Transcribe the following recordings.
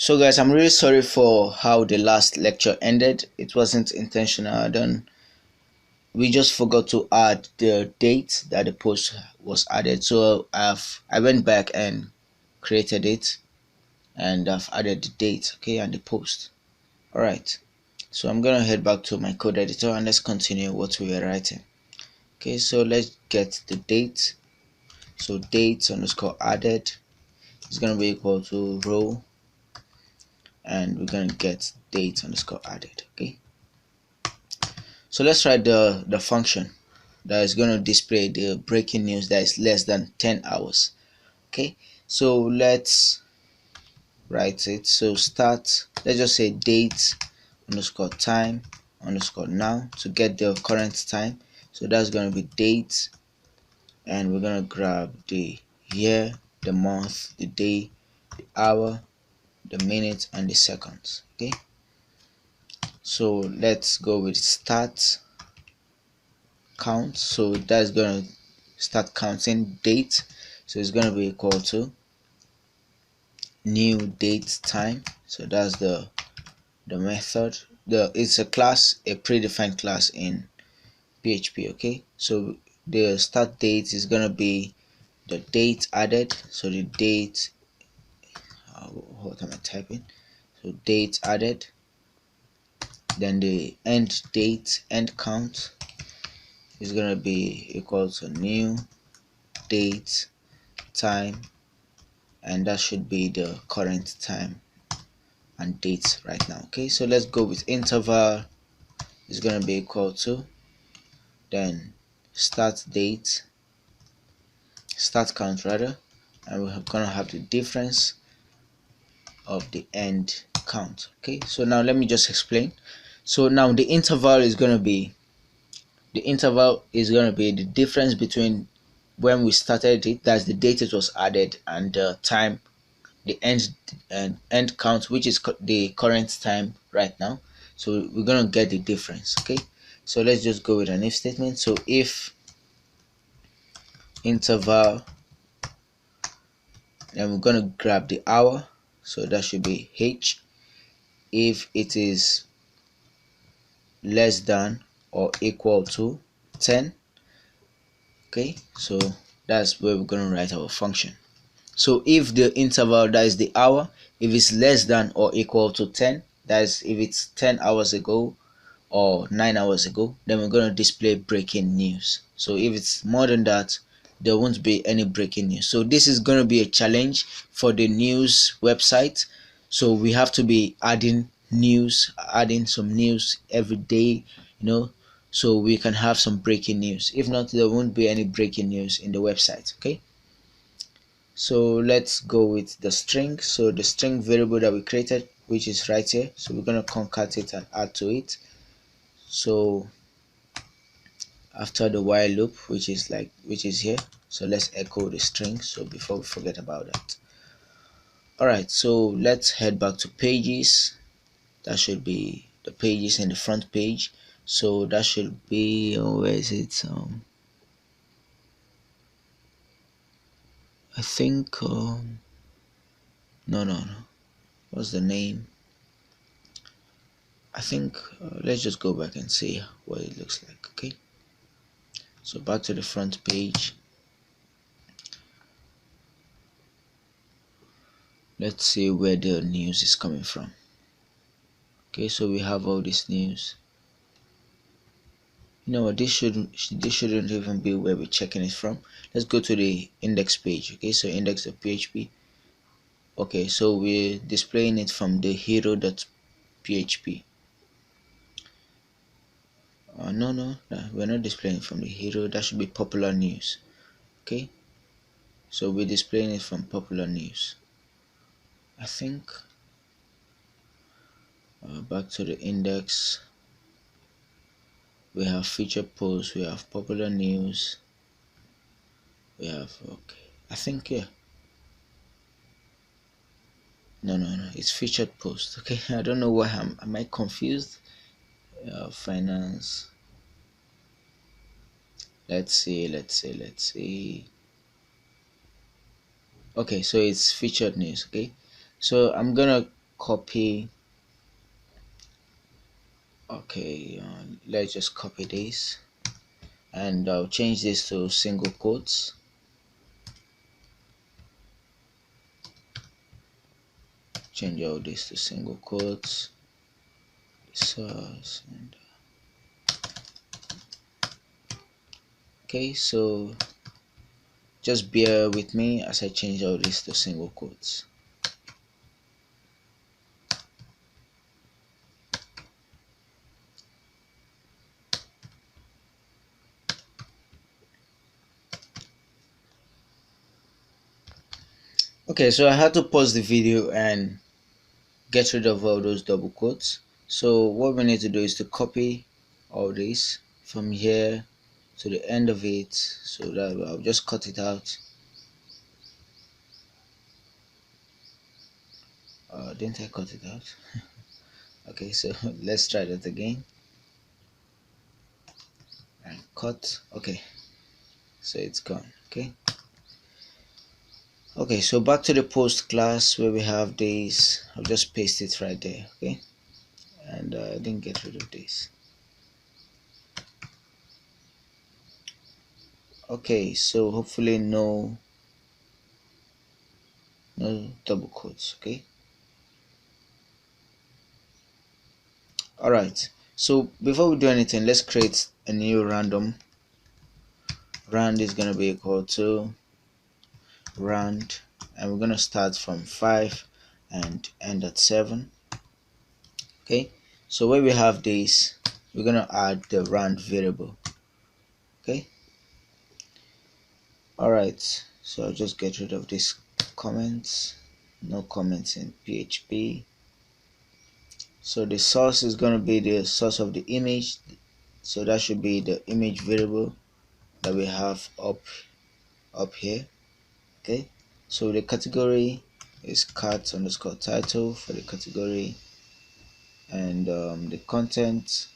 So guys, I'm really sorry for how the last lecture ended. It wasn't intentional. We just forgot to add the date that the post was added. So I went back and created it, and I've added the date, okay, and the post. All right. So I'm gonna head back to my code editor and let's continue what we were writing. Okay, so let's get the date. So date underscore added is gonna be equal to row, and we're gonna get date underscore added. Okay. So let's write the function that is going to display the breaking news that is less than 10 hours. Okay, so let's write it. So let's just say date underscore time underscore now to get the current time. So that's going to be date, and we're going to grab the year, the month, the day, the hour, the minute, and the seconds. Okay, so let's go with start count. So that's going to start counting date, so it's going to be equal to new date time. So that's the method. It's a class, a predefined class in PHP. Okay, so the start date is going to be the date added. So the date, what am I typing? So date added, then the end date, end count is going to be equal to new date time, and that should be the current time and date right now. Okay, so let's go with interval is going to be equal to then start date, start count rather, and we're going to have the difference of the end count. Okay, so now let me just explain. So now the interval is going to be the difference between when we started it, that's the date it was added, and the time, the end count, which is the current time right now. So we're gonna get the difference. Okay, so let's just go with an if statement. So if interval, then we're gonna grab the hour, so that should be h. If it is less than or equal to 10, okay, so that's where we're gonna write our function. So if the interval, that is the hour, if it's less than or equal to 10, that is if it's 10 hours ago or 9 hours ago, then we're going to display breaking news. So if it's more than that, there won't be any breaking news. So this is going to be a challenge for the news website. So we have to be adding some news every day, so we can have some breaking news. If not, there won't be any breaking news in the website. Okay, so let's go with the string. So the string variable that we created, which is right here, so we're going to concat it and add to it. So after the while loop, which is here, so let's echo the string, so before we forget about that. All right, so let's head back to pages. That should be the pages in the front page. So that should be, where is it? I think no, what's the name? I think let's just go back and see what it looks like. Okay, so back to the front page. Let's see where the news is coming from. Okay, so we have all this news. You know what, this shouldn't even be where we're checking it from. Let's go to the index page. Okay, so index.php. Okay, so we're displaying it from the hero.php. No, we're not displaying it from the hero. That should be popular news. Okay, so we're displaying it from popular news, I think. Back to the index, we have featured posts, we have popular news, we have, okay, I think, yeah, no, it's featured post. Okay, I don't know why am I confused. Finance, let's see. Okay, so it's featured news. Okay, so I'm gonna copy. Okay, let's just copy this, and I'll change this to single quotes. Change all this to single quotes. Source and okay, so just bear with me as I change all this to single quotes. Okay, so I had to pause the video and get rid of all those double quotes. So what we need to do is to copy all this from here to the end of it, so that I'll just cut it out. Didn't I cut it out? Okay, so let's try that again and cut. Okay, so it's gone. Okay, so back to the post class where we have this. I'll just paste it right there. Okay, and I didn't get rid of this. Okay, so hopefully no double quotes. Okay, all right. So before we do anything, let's create a new random. Rand is gonna be equal to rand, and we're gonna start from 5 and end at 7. Okay, so where we have this, we're gonna add the rand variable. Okay, all right. So I'll just get rid of this comments. No comments in PHP. So the source is going to be the source of the image, so that should be the image variable that we have up here. Okay, so the category is cat underscore title for the category, and the content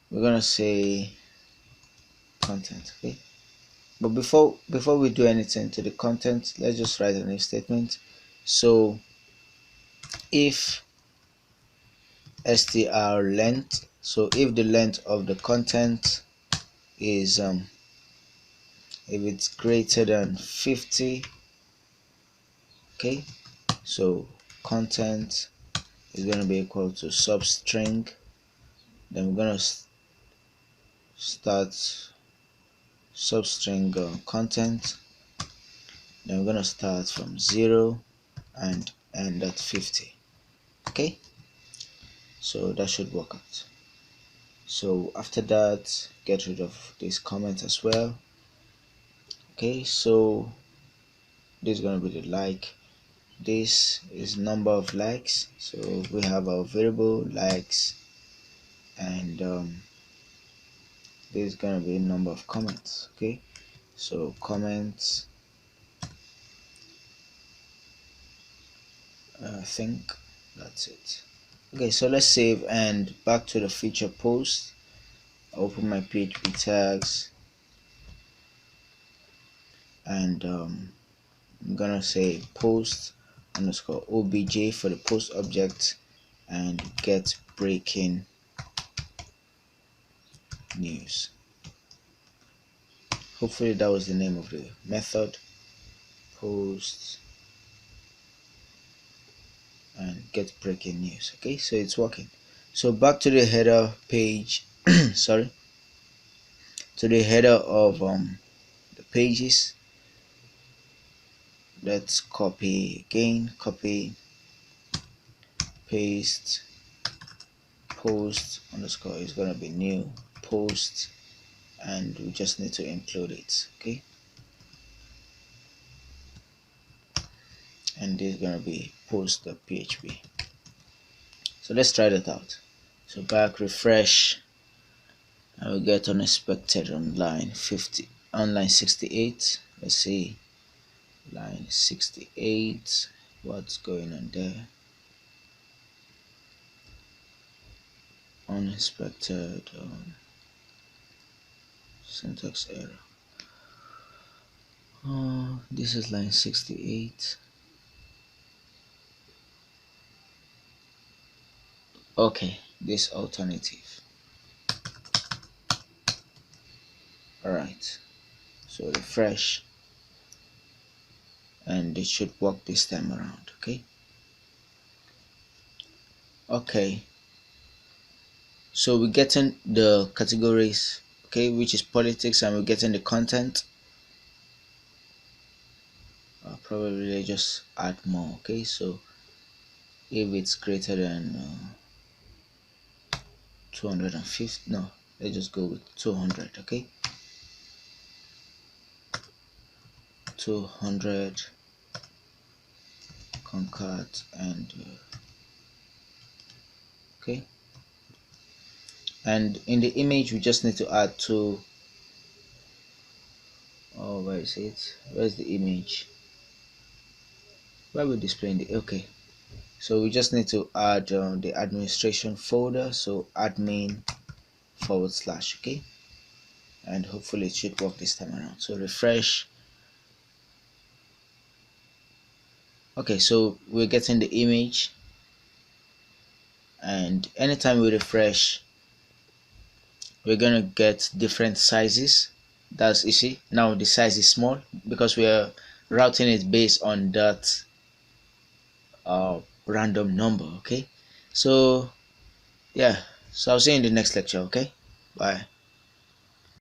we're gonna say content. Okay, but before we do anything to the content, let's just write an if statement. So if str length, so if the length of the content is if it's greater than 50, okay, so content is going to be equal to substring. Then we're going to start substring content, then we're going to start from 0 and end at 50. Okay, so that should work out. So after that, get rid of this comment as well. Okay, so this is going to be the like. This is number of likes, so we have our variable likes, and this is going to be number of comments. Okay, so comments, I think that's it. Okay, so let's save and back to the feature post. Open my PHP tags, and I'm gonna say post underscore obj for the post object, and get breaking news. Hopefully that was the name of the method. Post and get breaking news. Okay, so it's working. So back to the header page. Sorry, to the header of the pages. Let's copy again. Copy, paste, post underscore is gonna be new post, and we just need to include it. Okay, and this is gonna be post.php. So let's try that out. So back, refresh, and we get unexpected on line 50, on line 68. Let's see, line 68, what's going on there? Unexpected syntax error. This is line 68. Okay, this alternative. Alright, so refresh, and it should work this time around. Okay, so we're getting the categories, okay, which is politics, and we're getting the content. Probably just add more. Okay, so if it's greater than 250, no, let's just go with 200. Okay, 200 concat, and okay, and in the image we just need to add two. Oh, where is it? Where's the image? Where we displaying the? Okay, so we just need to add the administration folder, so admin / okay, and hopefully it should work this time around. So refresh. Okay, so we're getting the image, and anytime we refresh we're gonna get different sizes. That's, you see, now the size is small because we are routing it based on that random number. Okay, so yeah, so I'll see you in the next lecture. Okay, bye.